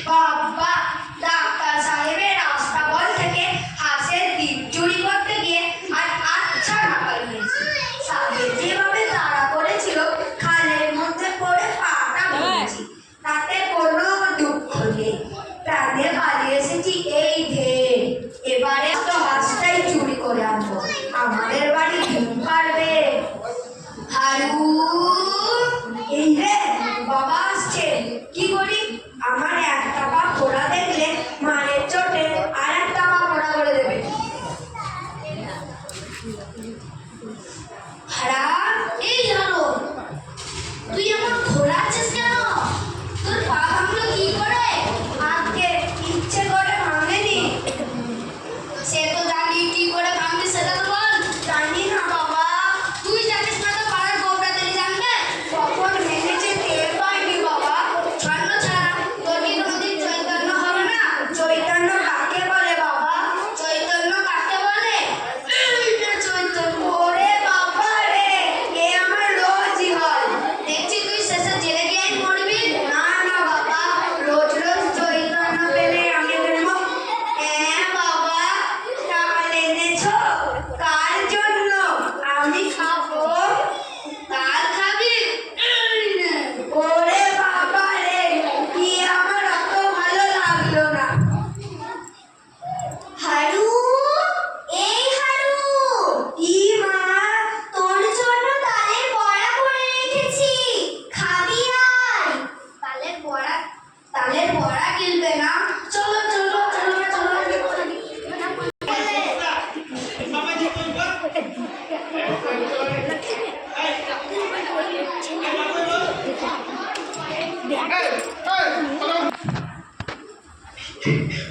বাবা, ডাক্তার সাহেবের রাস্তাবল থেকে হাঁসের ডিম চুরি করতে গিয়ে আর আচ্ছা টাকা নিয়েছে। সাহেব যেভাবে তাড়া করেছিল, খালের মধ্যে পড়ে পাটা ভেঙেছি। তাতে কোনো দুঃখ নেই, প্রাণে পালিয়ে এসেছি এই ঢের। এবারে তো হাঁসটাই চুরি করে আনবো, আমাদের বাড়ি ডিম পারবে। হারু, এই রে বাবা আসছে, কি করি? আমার একটা পা পোড়া দেখলে মায়ের চোটে আর একটা পা পোড়া করে দেবে। হারা, এই হারু, তুই এমন ঘোরাচ্ছিস কেন? তোর পা ভাঙলো কি করে? আজকে ইচ্ছে করে ভাঙেনি। সে তো জানি, কি করে ভাঙবি সেটা তো বল। জানি না বাবা। তুই জানিস না তো পাড়ার গোবরা দিলি জানবে? কখন ভেঙেছে টের পাইনি বাবা। ছন্ন ছাড়া তোর কি কোনোদিন চৈতন্য হবে না? চৈতন্য কাকে বলে বাবা? চৈতন্য কাকে বলে? চৈতন্য। ওরে বাবা রে, এ আমার রোজই হয়। দেখছি তুই শেষে জেলে গিয়েই মরবি। না না বাবা, রোজ রোজ চৈতন্য পেলে আমি বলবো হ্যাঁ বাবা, চাল এনেছো? কার জন্য? আমি খাবো। কাল খাবি? ওরে বাবা রে, কি আমার অত ভালো লাগলো না। হারু, এই হারু, কি মা? তোর জন্য তালের বড়া করে রেখেছি, খাবি আয়। তালের বড়া গিলবে না? চলো চলো চলো চলো। Hey!